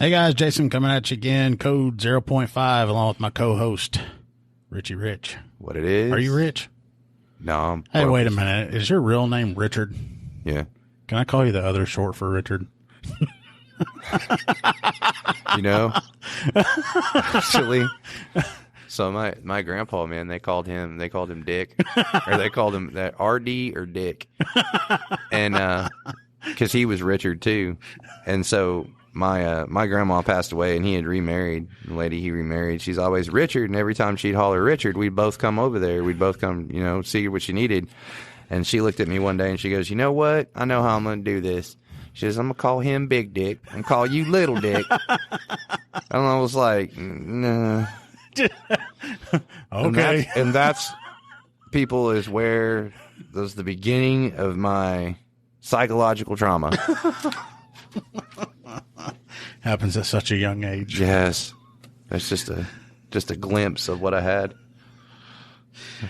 Hey guys, Jason coming at you again, code 0.5, along with my co-host, Richie Rich. What it is? Are you Rich? No, I'm Hey, broke. wait a minute. Is your real name Richard? Yeah. Can I call you the other short for Richard? You know, actually, so my grandpa, man, they called him Dick, or they called him that RD or Dick, and because he was Richard too, and so my grandma passed away, and he had remarried. The lady he remarried, she's always Richard, and every time she'd holler Richard, we'd both come over there. We'd both come, see what she needed. And she looked at me one day and she goes, "You know what? I know how I'm going to do this." She says, "I'm going to call him Big Dick and call you Little Dick." And I was like, "Nah." Okay. And that's people is where was the beginning of my psychological trauma. Happens at such a young age. Yes. That's just a glimpse of what I had.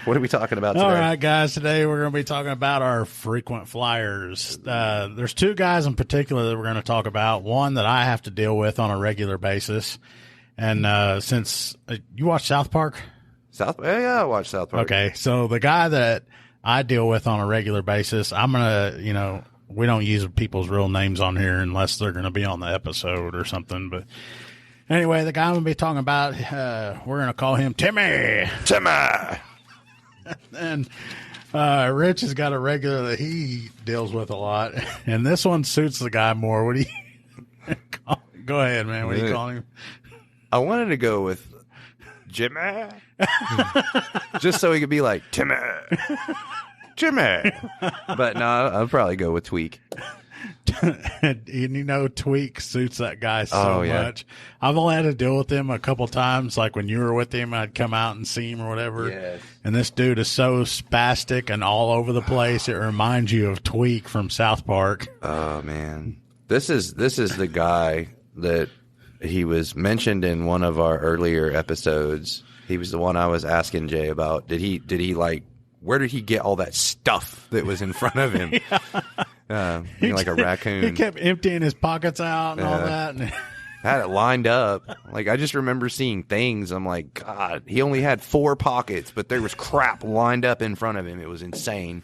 What are we talking about today? All right, guys. Today we're going to be talking about our frequent flyers. There's two guys in particular that we're going to talk about. One that I have to deal with on a regular basis. And since you watch South Park? Yeah, I watch South Park. Okay. So the guy that I deal with on a regular basis, I'm going to, we don't use people's real names on here unless they're going to be on the episode or something. But anyway, the guy I'm going to be talking about, we're going to call him Timmy. Timmy! And Rich has got a regular that he deals with a lot, and this one suits the guy more. What do you go ahead, man? What do you call him? I wanted to go with Jimmy, just so he could be like Timmy, Jimmy. But no, I'll probably go with Tweak. And Tweak suits that guy so much. I've only had to deal with him a couple times. Like when you were with him, I'd come out and see him or whatever. Yes. And this dude is so spastic and all over the place. It reminds you of Tweak from South Park. Oh man, this is the guy that he was mentioned in one of our earlier episodes. He was the one I was asking Jay about. Did he where did he get all that stuff that was in front of him? Like a raccoon. He kept emptying his pockets out and all that. And had it lined up. Like, I just remember seeing things. I'm like, God, he only had 4 pockets, but there was crap lined up in front of him. It was insane.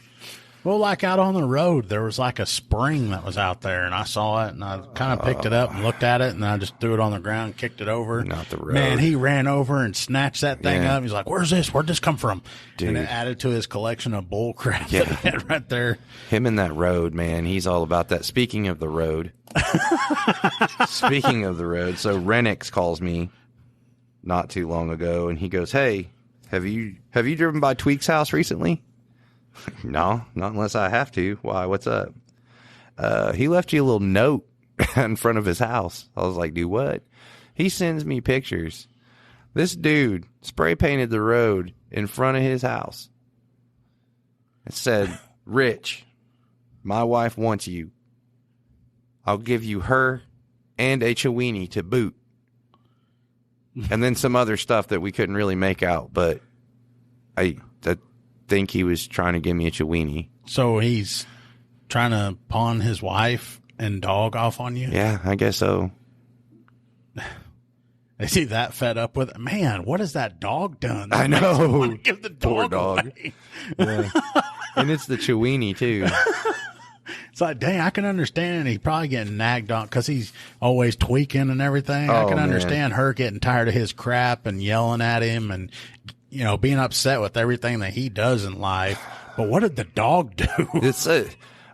Well, like out on the road, there was like a spring that was out there, and I saw it, and I kind of picked it up and looked at it, and I just threw it on the ground, kicked it over. Not the road. Man, he ran over and snatched that thing up. He's like, "Where's this? Where'd this come from?" Dude. And it added to his collection of bull crap that he had right there. Him and that road, man, he's all about that. Speaking of the road, so Renix calls me not too long ago, and he goes, "Hey, have you driven by Tweak's house recently?" No, not unless I have to. Why? What's up? He left you a little note in front of his house. I was like, "Do what?" He sends me pictures. This dude spray painted the road in front of his house. It said, "Rich, my wife wants you. I'll give you her and a Chewini to boot." And then some other stuff that we couldn't really make out, but I think he was trying to give me a Chewini. So he's trying to pawn his wife and dog off on you? Yeah, I guess so. Is he that fed up with it? Man, what has that dog done? I know. Give the dog Poor dog. away. Yeah. And it's the Chewini, too. It's like, dang, I can understand he's probably getting nagged on because he's always tweaking and everything. I can understand her getting tired of his crap and yelling at him and, being upset with everything that he does in life. But what did the dog do?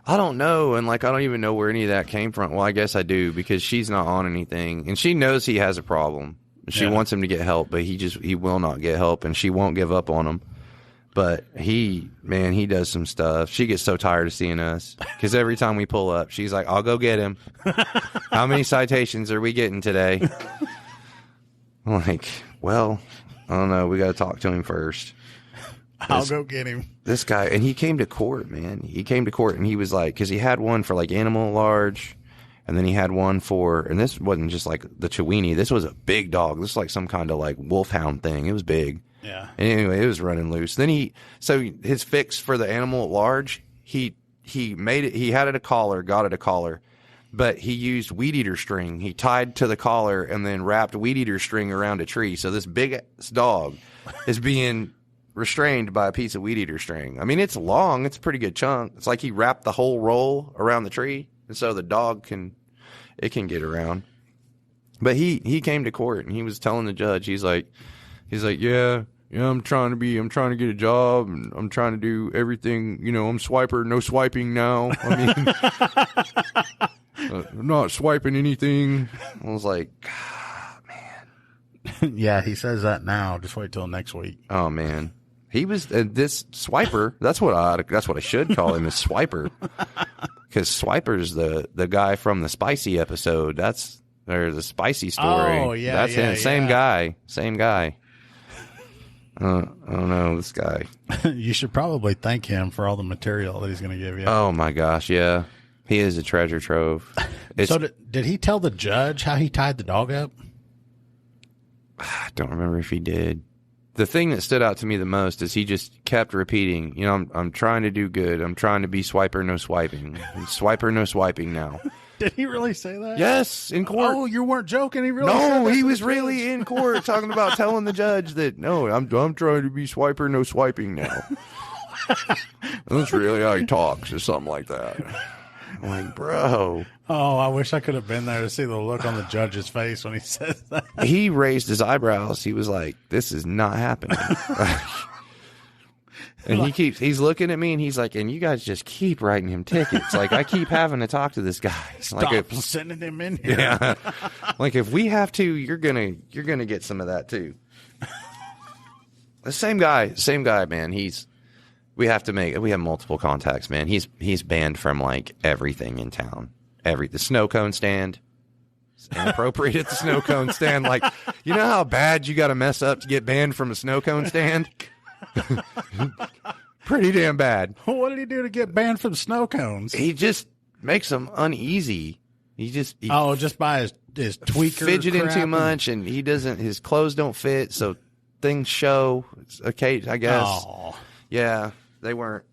I don't know. And I don't even know where any of that came from. Well, I guess I do because she's not on anything. And she knows he has a problem. She wants him to get help, but he will not get help, and she won't give up on him. But he does some stuff. She gets so tired of seeing us because every time we pull up, she's like, "I'll go get him." How many citations are we getting today? I'm like, well, I don't know. We got to talk to him first. I'll go get him. This guy, and he came to court, man. He came to court, and he was like, because he had one for animal at large, and then he had one for, and this wasn't just the Chewini. This was a big dog. This was some kind of wolfhound thing. It was big. Yeah. And anyway, it was running loose. Then so his fix for the animal at large, he made it. He had it a collar, got it a collar. but he used weed eater string. He tied to the collar and then wrapped weed eater string around a tree. So this big dog is being restrained by a piece of weed eater string. I mean, it's long. It's a pretty good chunk. It's like he wrapped the whole roll around the tree, and so the dog can get around. But he came to court and he was telling the judge, he's like, yeah, I'm trying to get a job and I'm trying to do everything. You know, I'm swiper, no swiping now. I mean, I'm not swiping anything. I was like, man. Yeah, he says that now. Just wait till next week. Oh man, he was this swiper. That's what I should call him, is Swiper, because Swiper's the guy from the Spicy episode. There's a Spicy story. Oh yeah, that's him. Same guy. I don't know this guy. You should probably thank him for all the material that he's going to give you. Oh my gosh, yeah, he is a treasure trove. So did he tell the judge how he tied the dog up? I don't remember if he did. The thing that stood out to me the most is he just kept repeating, you know, I'm trying to do good. I'm trying to be swiper, no swiping. Swiper, no swiping now. Did he really say that? Yes, in court. Oh, you weren't joking. He really said that? No, he was really in court talking about telling the judge that, no, I'm trying to be swiper, no swiping now. That's really how he talks, or something like that. I'm like, bro. Oh, I wish I could have been there to see the look on the judge's face when he says that. He raised his eyebrows. He was like, this is not happening. And he's looking at me and he's like, and you guys just keep writing him tickets. Like, I keep having to talk to this guy. Stop sending him in here. Yeah. Like, if we have to, you're gonna get some of that too. The same guy, man. We have multiple contacts, man. He's banned from like everything in town. The snow cone stand. It's inappropriate at the snow cone stand. Like, you know how bad you got to mess up to get banned from a snow cone stand? Pretty damn bad. What did he do to get banned from snow cones? He just makes them uneasy. He just by his tweaker fidgeting too much, and his clothes don't fit, so things show. It's okay, I guess. Oh. Yeah, they weren't.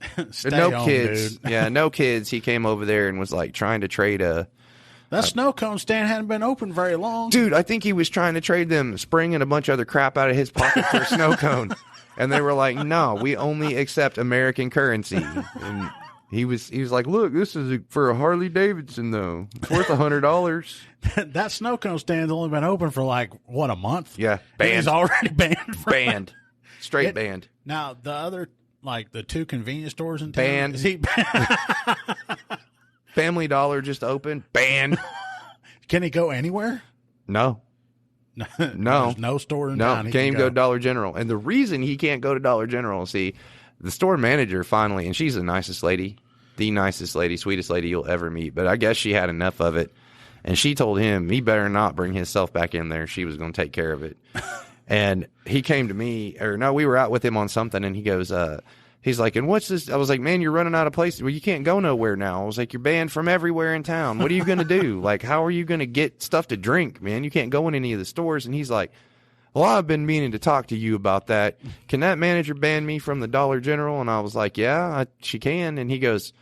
No home, kids. Dude. Yeah, no kids. He came over there and was like trying to trade that snow cone stand hadn't been open very long. Dude, I think he was trying to trade them Spring and a bunch of other crap out of his pocket for a snow cone. And they were like, no, we only accept American currency. And he was like, look, this is for a Harley Davidson, though. It's worth $100. That snow cone stand's only been open for like, what, a month? Yeah. Banned. He's already banned. Banned. Straight banned. Now, the other, like the two convenience stores in town. Banned. Is he banned? Family Dollar just opened. Banned. Can he go anywhere? No. No. No. No store in town. No, can't even go to Dollar General. And the reason he can't go to Dollar General, see, the store manager finally, and she's the nicest lady, sweetest lady you'll ever meet. But I guess she had enough of it. And she told him he better not bring himself back in there. She was going to take care of it. And he came to me, we were out with him on something, and he goes, he's like, and what's this? I was like, man, you're running out of places. Well, you can't go nowhere now. I was like, you're banned from everywhere in town. What are you going to do? Like, how are you going to get stuff to drink, man? You can't go in any of the stores. And he's like, well, I've been meaning to talk to you about that. Can that manager ban me from the Dollar General? And I was like, yeah, she can. And he goes,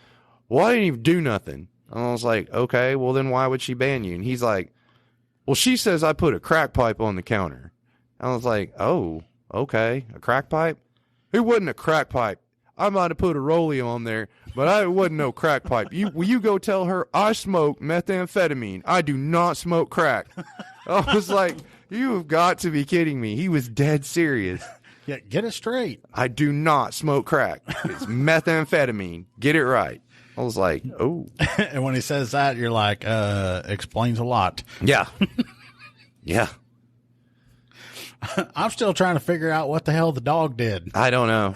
well, I didn't even do nothing. And I was like, okay, well, then why would she ban you? And he's like, well, she says I put a crack pipe on the counter. I was like, oh, okay, a crack pipe? It wasn't a crack pipe. I might have put a rollie on there, but it wasn't no crack pipe. Will you go tell her I smoke methamphetamine? I do not smoke crack. I was like, you have got to be kidding me. He was dead serious. Yeah, get it straight. I do not smoke crack. It's methamphetamine. Get it right. I was like, oh. And when he says that, you're like, explains a lot. Yeah. Yeah. I'm still trying to figure out what the hell the dog did. I don't know.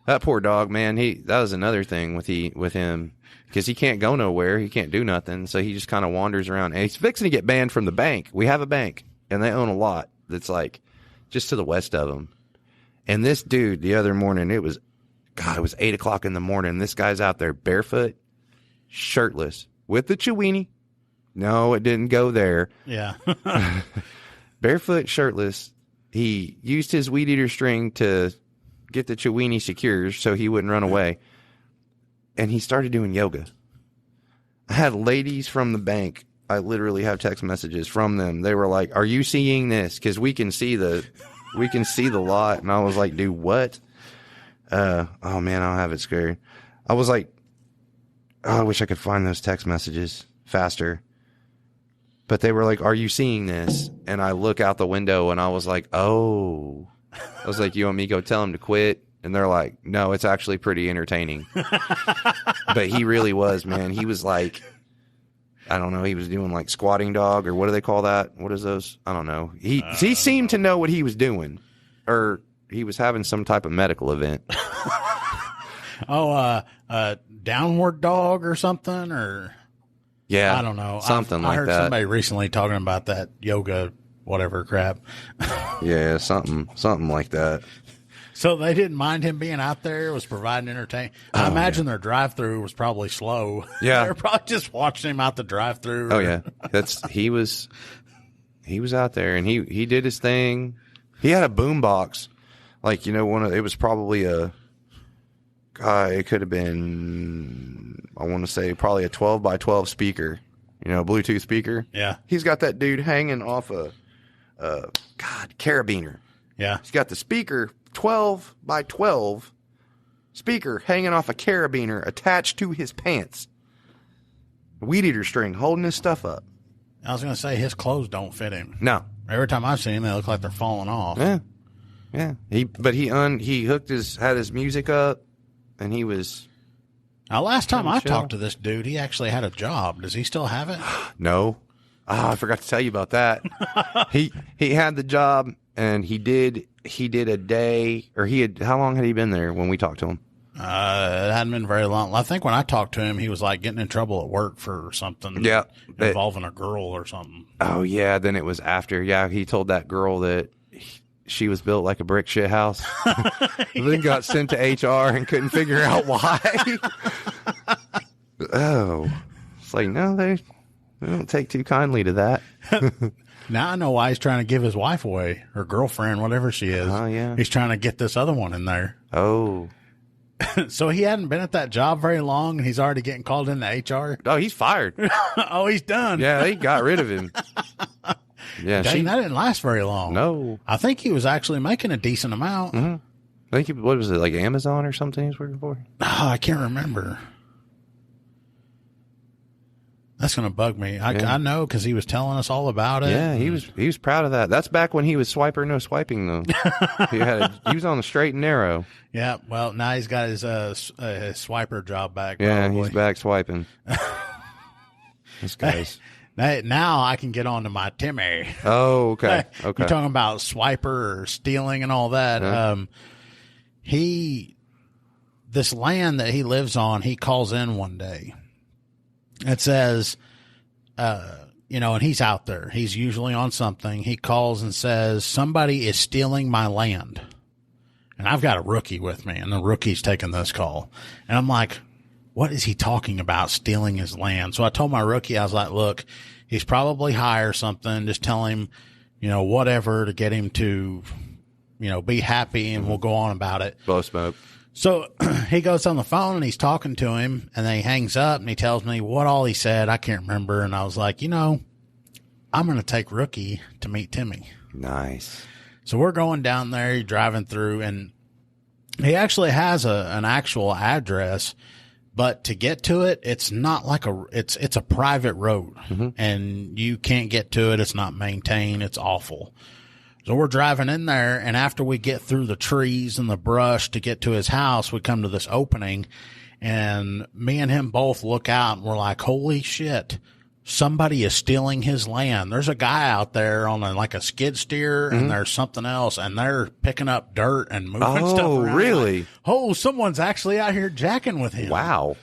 That poor dog, man. That was another thing with him, because he can't go nowhere. He can't do nothing. So he just kind of wanders around. And he's fixing to get banned from the bank. We have a bank, and they own a lot that's like just to the west of them. And this dude, the other morning, it was 8 o'clock in the morning. This guy's out there barefoot, shirtless, with the Chiweenie. No, it didn't go there. Yeah. Barefoot, shirtless. He used his weed eater string to get the Chiweenie secure so he wouldn't run away. And he started doing yoga. I had ladies from the bank. I literally have text messages from them. They were like, "Are you seeing this? Because we can see the lot." And I was like, "Dude, what?" Oh man, I don't have it scared. I was like, oh, I wish I could find those text messages faster. But they were like, "Are you seeing this?" And I look out the window and I was like, "Oh." I was like, "You want me to go tell him to quit?" And they're like, "No, it's actually pretty entertaining." But he really was, man. He was like, I don't know. He was doing like squatting dog, or what do they call that? What is those? I don't know. He seemed to know what he was doing, or he was having some type of medical event. Downward dog or something, or yeah, I don't know. Something like that. I heard somebody recently talking about that yoga, whatever crap. Yeah, something like that. So they didn't mind him being out there. It was providing entertainment. I imagine their drive-through was probably slow. Yeah, they were probably just watching him out the drive-through. Oh yeah, he was out there and he did his thing. He had a boom box, like it was probably it could have been, I want to say probably a 12x12 speaker, Bluetooth speaker. Yeah, he's got that dude hanging off a carabiner. Yeah, he's got the speaker. 12x12 speaker hanging off a carabiner attached to his pants. Weed eater string holding his stuff up. I was going to say his clothes don't fit him. No. Every time I've seen him, they look like they're falling off. Yeah. Yeah. He had his music up, and he was. Now, last time I talked to this dude, he actually had a job. Does he still have it? No. Oh, I forgot to tell you about that. He had the job, and he did a day, or how long had he been there when we talked to him? It hadn't been very long. I think when I talked to him, he was like getting in trouble at work for something. Yeah. Involving a girl or something. Oh, yeah. Then it was after. Yeah. He told that girl that she was built like a brick shit house. Then got sent to HR and couldn't figure out why. Oh. It's like, no, they don't take too kindly to that. Now I know why he's trying to give his wife away, her girlfriend, whatever she is. Oh, yeah. He's trying to get this other one in there. Oh. So he hadn't been at that job very long, and he's already getting called into HR? Oh, he's fired. Oh, he's done. Yeah, they got rid of him. Yeah, Dang, that didn't last very long. No. I think he was actually making a decent amount. Mm-hmm. I think, what was it, like Amazon or something he was working for? Oh, I can't remember. That's going to bug me. I know because he was telling us all about it. Yeah, he was proud of that. That's back when he was swiper no swiping though. he was on the straight and narrow. Yeah, well now he's got his swiper job back. Yeah, probably. he's back swiping. This guy's. Now I can get on to my Timmy. Oh, okay. Okay. You're talking about swiper or stealing and all that. Uh-huh. This land that he lives on, he calls in one day. It says, and he's out there. He's usually on something. He calls and says, somebody is stealing my land. And I've got a rookie with me, and the rookie's taking this call. And I'm like, what is he talking about, stealing his land? So I told my rookie, I was like, look, he's probably high or something. Just tell him, whatever to get him to, be happy, and we'll go on about it. Blow smoke. So he goes on the phone and he's talking to him, and then he hangs up and he tells me what all he said. I can't remember. And I was like, I'm going to take Rookie to meet Timmy. Nice. So we're going down there, driving through, and he actually has an actual address, but to get to it, it's not like it's a private road, and you can't get to it. It's not maintained. It's awful. So we're driving in there, and after we get through the trees and the brush to get to his house, we come to this opening, and me and him both look out, and we're like, holy shit, somebody is stealing his land. There's a guy out there on a skid steer, and there's something else, and they're picking up dirt and moving stuff around. Oh, really? Like, someone's actually out here jacking with him. Wow.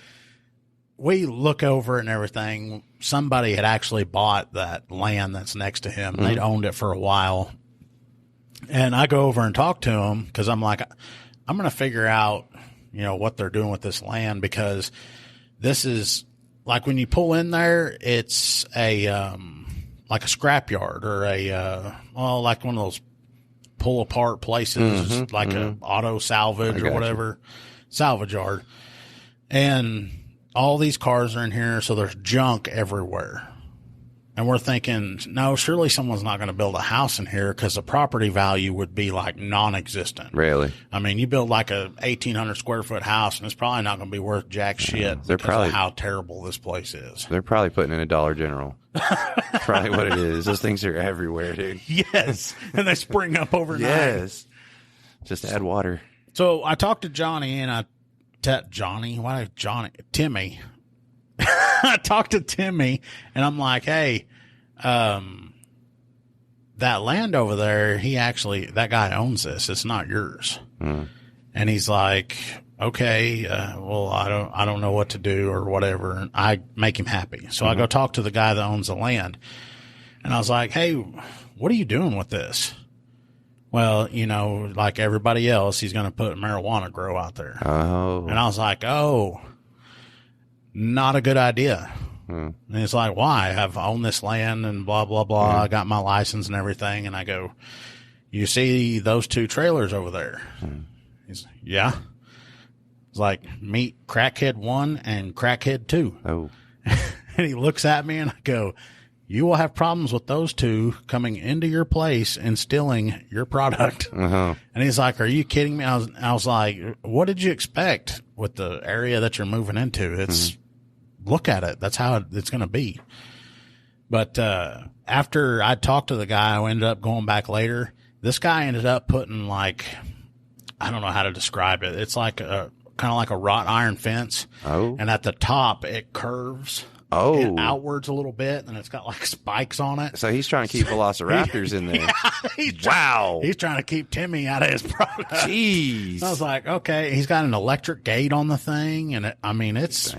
We look over and everything. Somebody had actually bought that land that's next to him. They'd owned it for a while. And I go over and talk to him because I'm like, I'm going to figure out, what they're doing with this land, because this is like when you pull in there, it's like a scrapyard or like one of those pull apart places, like a auto salvage or whatever, salvage yard. And all these cars are in here, so there's junk everywhere. And we're thinking, no, surely someone's not going to build a house in here because the property value would be like non-existent. Really? I mean, you build like a 1,800 square foot house and it's probably not going to be worth jack shit because of how terrible this place is. They're probably putting in a Dollar General. That's probably what it is. Those things are everywhere, dude. Yes. And they spring up overnight. Yes. Just add water. So I talked to Johnny and Timmy. I talked to Timmy and I'm like, hey, that land over there, that guy owns this. It's not yours. Mm. And he's like, okay, well, I don't know what to do or whatever. And I make him happy. So I go talk to the guy that owns the land and I was like, hey, what are you doing with this? Well, like everybody else, he's going to put marijuana grow out there. Oh. And I was like, not a good idea. And it's like, why? I've owned this land and blah, blah, blah. I got my license and everything. And I go, you see those 2 trailers over there? He's like, yeah. It's like, meet Crackhead 1 and Crackhead 2. Oh. And he looks at me and I go, you will have problems with those 2 coming into your place and stealing your product. Uh-huh. And he's like, are you kidding me? I was like, what did you expect with the area that you're moving into? It's, look at it. That's how it's going to be. But, after I talked to the guy, I ended up going back later. This guy ended up putting like, I don't know how to describe it. It's like kind of like a wrought iron fence. Oh. And at the top it curves. Oh, outwards a little bit, and it's got like spikes on it. So he's trying to keep velociraptors in there. Yeah, he's trying to keep Timmy out of his product. Jeez. I was like, okay. He's got an electric gate on the thing, and it's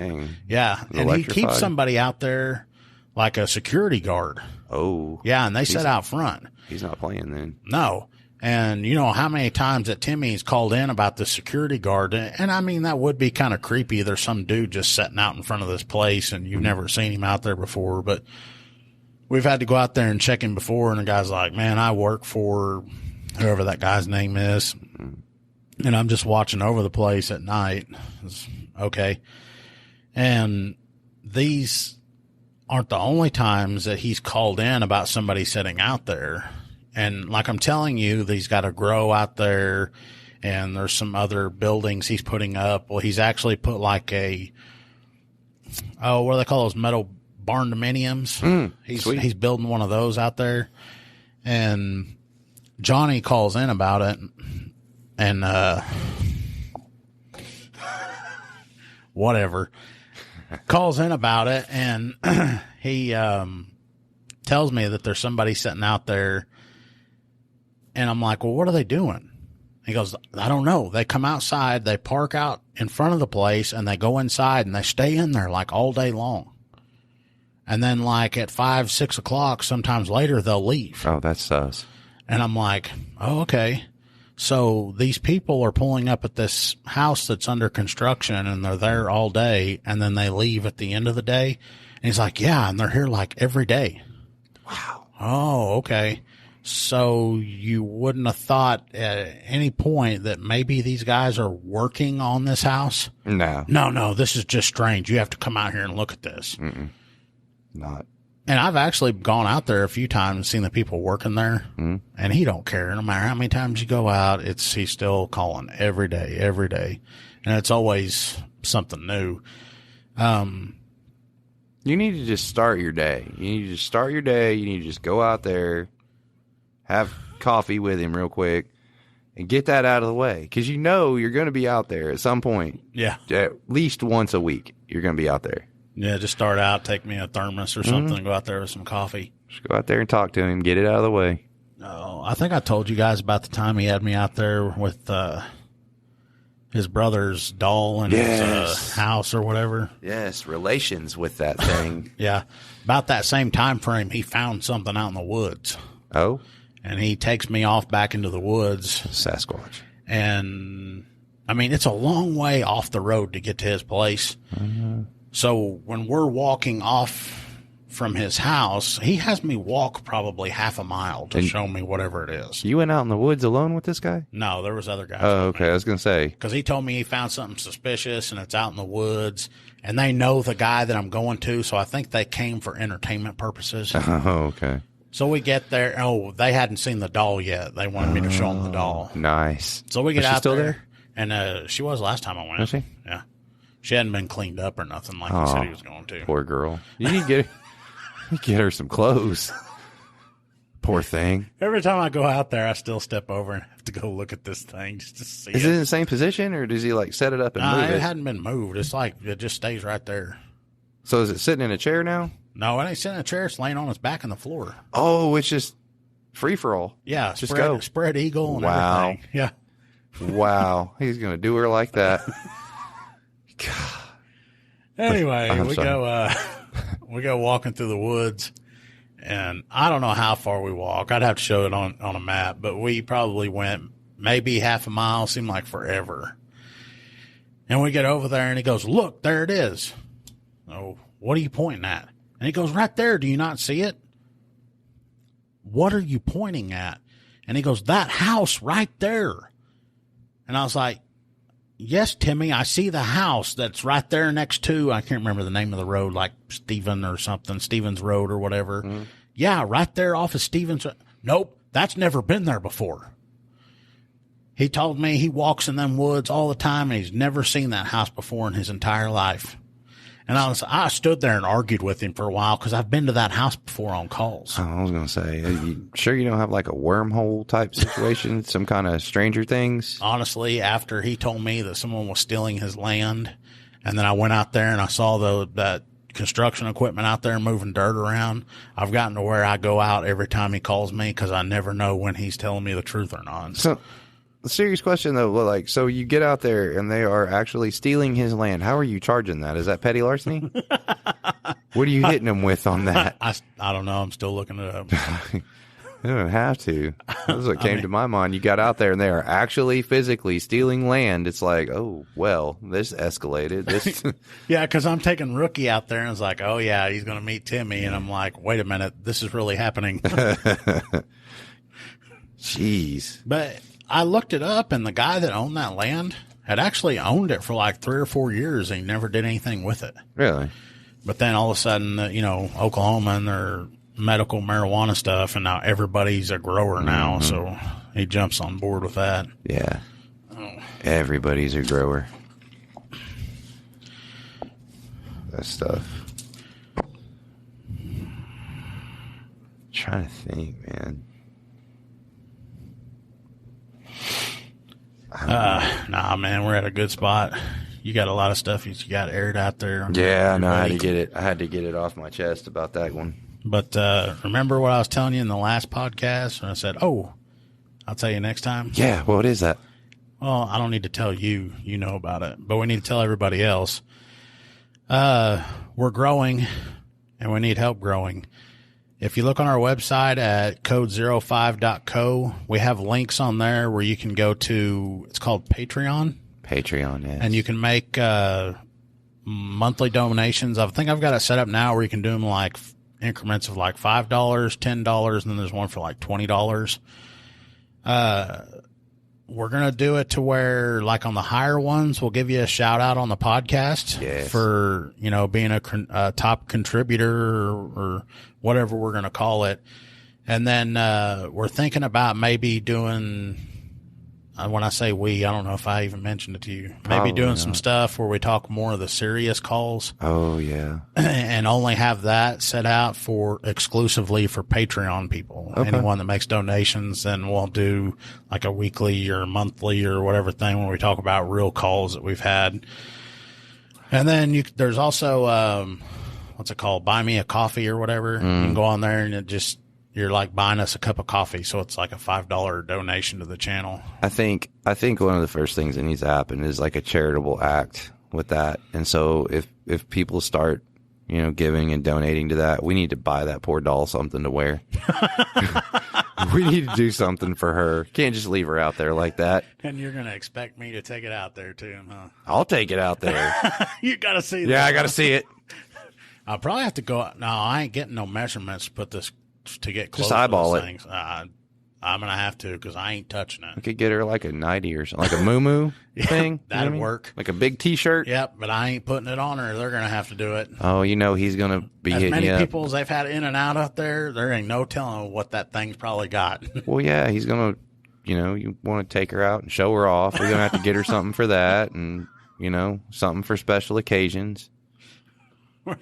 yeah. And he keeps somebody out there like a security guard. Oh, yeah, and they sit out front. He's not playing then. No. And you know how many times that Timmy's called in about the security guard. And I mean, that would be kind of creepy. There's some dude just sitting out in front of this place and you've never seen him out there before. But we've had to go out there and check him before. And the guy's like, man, I work for whoever that guy's name is. And I'm just watching over the place at night. It's okay. And these aren't the only times that he's called in about somebody sitting out there. And like I'm telling you, he's got a grow out there and there's some other buildings he's putting up. Well, he's actually put like what do they call those metal barn dominiums? He's building one of those out there. And Johnny calls in about it and, whatever, calls in about it. And he, tells me that there's somebody sitting out there. And I'm like, well, what are they doing? He goes, I don't know. They come outside, they park out in front of the place, and they go inside, and they stay in there like all day long. And then like at 5, 6 o'clock, sometimes later, they'll leave. Oh, that's sus. And I'm like, oh, okay. So these people are pulling up at this house that's under construction, and they're there all day, and then they leave at the end of the day. And he's like, yeah, and they're here like every day. Wow. Oh, okay. So you wouldn't have thought at any point that maybe these guys are working on this house? No, this is just strange. You have to come out here and look at this. Not. And I've actually gone out there a few times and seen the people working there, and he don't care. No matter how many times you go out, he's still calling every day. And it's always something new. You need to just start your day. You need to just start your day. You need to just go out there, have coffee with him real quick, and get that out of the way. Because you know you're going to be out there at some point. Yeah. At least once a week, you're going to be out there. Yeah, just start out, take me a thermos or something, go out there with some coffee. Just go out there and talk to him, get it out of the way. Oh, I think I told you guys about the time he had me out there with his brother's doll in his house or whatever. Yes, relations with that thing. Yeah. About that same time frame, he found something out in the woods. Oh? And he takes me off back into the woods. Sasquatch. And, I mean, it's a long way off the road to get to his place. So when we're walking off from his house. He has me walk probably half a mile to show me whatever it is. You went out in the woods alone with this guy? No, there was other guys. Oh, okay. I was going to say. Because he told me he found something suspicious and it's out in the woods. And they know the guy that I'm going to, so I think they came for entertainment purposes. Oh, okay. So we get there. Oh, they hadn't seen the doll yet. They wanted me to show them the doll. Nice. So we get out still there. And she was last time I went. Was she? Yeah. She hadn't been cleaned up or nothing like he said he was going to. Poor girl. You need to get her some clothes. Poor thing. Every time I go out there, I still step over and have to go look at this thing just to see Is it in the same position, or does he like set it up and move it? It hadn't been moved. It's like it just stays right there. So is it sitting in a chair now? No, it ain't sitting in a chair. It's laying on its back on the floor. Oh, it's just free for all. Yeah, just go. Spread eagle and wow. everything. Yeah. Wow. He's going to do her like that. God. Anyway, we go walking through the woods, and I don't know how far we walk. I'd have to show it on a map, but we probably went maybe half a mile. Seemed like forever. And we get over there, and he goes, "Look, there it is." Oh, what are you pointing at? And he goes, "Right there. Do you not see it?" "What are you pointing at?" And he goes, "That house right there." And I was like, "Yes, Timmy, I see the house that's right there next to," I can't remember the name of the road, like Stephen or something, Stevens Road or whatever. Mm-hmm. "Yeah, right there off of Stevens." "Nope, that's never been there before." He told me he walks in them woods all the time and he's never seen that house before in his entire life. And I stood there and argued with him for a while because I've been to that house before on calls. Oh, I was going to say, are you sure you don't have like a wormhole type situation, some kind of Stranger Things? Honestly, after he told me that someone was stealing his land, and then I went out there and I saw that construction equipment out there moving dirt around, I've gotten to where I go out every time he calls me because I never know when he's telling me the truth or not. So, the serious question though, like, so you get out there and they are actually stealing his land. How are you charging that? Is that petty larceny? What are you hitting them with on that? I don't know. I'm still looking it up. You don't have to. That's what came to my mind. You got out there and they are actually physically stealing land. It's like, oh, well, this escalated. Yeah, because I'm taking Rookie out there and it's like, oh, yeah, he's going to meet Timmy. And I'm like, wait a minute, this is really happening. Jeez. But I looked it up, and the guy that owned that land had actually owned it for like 3 or 4 years, and he never did anything with it. Really? But then all of a sudden, Oklahoma and their medical marijuana stuff, and now everybody's a grower now, so he jumps on board with that. Yeah. Oh. Everybody's a grower. That stuff. I'm trying to think, man. Nah, man, we're at a good spot. You got a lot of stuff you got aired out there. Yeah, no, I had to get it off my chest about that one. But remember what I was telling you in the last podcast? And I said, "Oh, I'll tell you next time." Yeah, what is that? Well, I don't need to tell you. You know about it, but we need to tell everybody else. We're growing, and we need help growing. If you look on our website at code05.co, we have links on there where you can go to, it's called Patreon. Patreon, yes. And you can make monthly donations. I think I've got it set up now where you can do them like increments of like $5, $10, and then there's one for like $20. We're going to do it to where, like on the higher ones, we'll give you a shout out on the podcast for, being a top contributor or whatever we're going to call it. And then we're thinking about maybe doing, when I say we, I don't know if I even mentioned it to you, maybe doing some stuff where we talk more of the serious calls. Oh, yeah. And only have that set out exclusively for Patreon people. Okay. Anyone that makes donations, then we'll do like a weekly or monthly or whatever thing when we talk about real calls that we've had. And then there's also, what's it called? Buy me a coffee or whatever. You can go on there and you're like buying us a cup of coffee. So it's like a $5 donation to the channel. I think one of the first things that needs to happen is like a charitable act with that. And so if people start, giving and donating to that, we need to buy that poor doll something to wear. We need to do something for her. Can't just leave her out there like that. And you're going to expect me to take it out there too, huh? I'll take it out there. You got to see that. Yeah, I got to see it. I'll probably have to go. No, I ain't getting no measurements to put this to get close. Just eyeball to it. things. I'm gonna have to because I ain't touching it. I could get her like a nightie or something, like a moo thing. That'd work. Like a big T-shirt. Yep, but I ain't putting it on her. They're gonna have to do it. Oh, he's gonna be as hitting many you people as they've had in and out there. There ain't no telling what that thing's probably got. Well, yeah, he's gonna. You want to take her out and show her off. We're gonna have to get her something for that, and something for special occasions. We're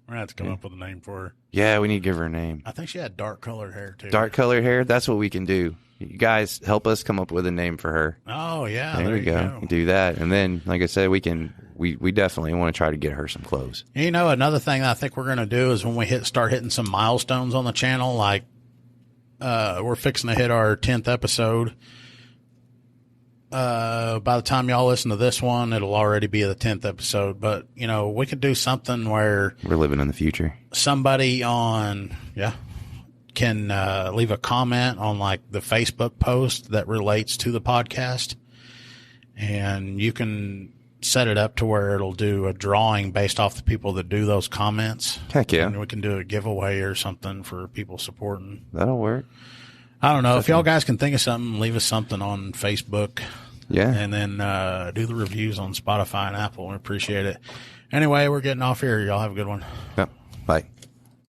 gonna have to come up with a name for her. Yeah, we need to give her a name. I think she had dark colored hair too. Dark colored hair. That's what we can do. You guys help us come up with a name for her. Oh yeah, there you go. Do that, and then, like I said, we definitely want to try to get her some clothes. Another thing that I think we're gonna do is when we start hitting some milestones on the channel, like we're fixing to hit our 10th episode. By the time y'all listen to this one, it'll already be the 10th episode. But, we could do something where we're living in the future. Somebody can leave a comment on like the Facebook post that relates to the podcast. And you can set it up to where it'll do a drawing based off the people that do those comments. Heck yeah. And we can do a giveaway or something for people supporting. That'll work. I don't know. Definitely. If y'all guys can think of something, leave us something on Facebook. Yeah. And then do the reviews on Spotify and Apple. We appreciate it. Anyway, we're getting off here. Y'all have a good one. Yep. Bye.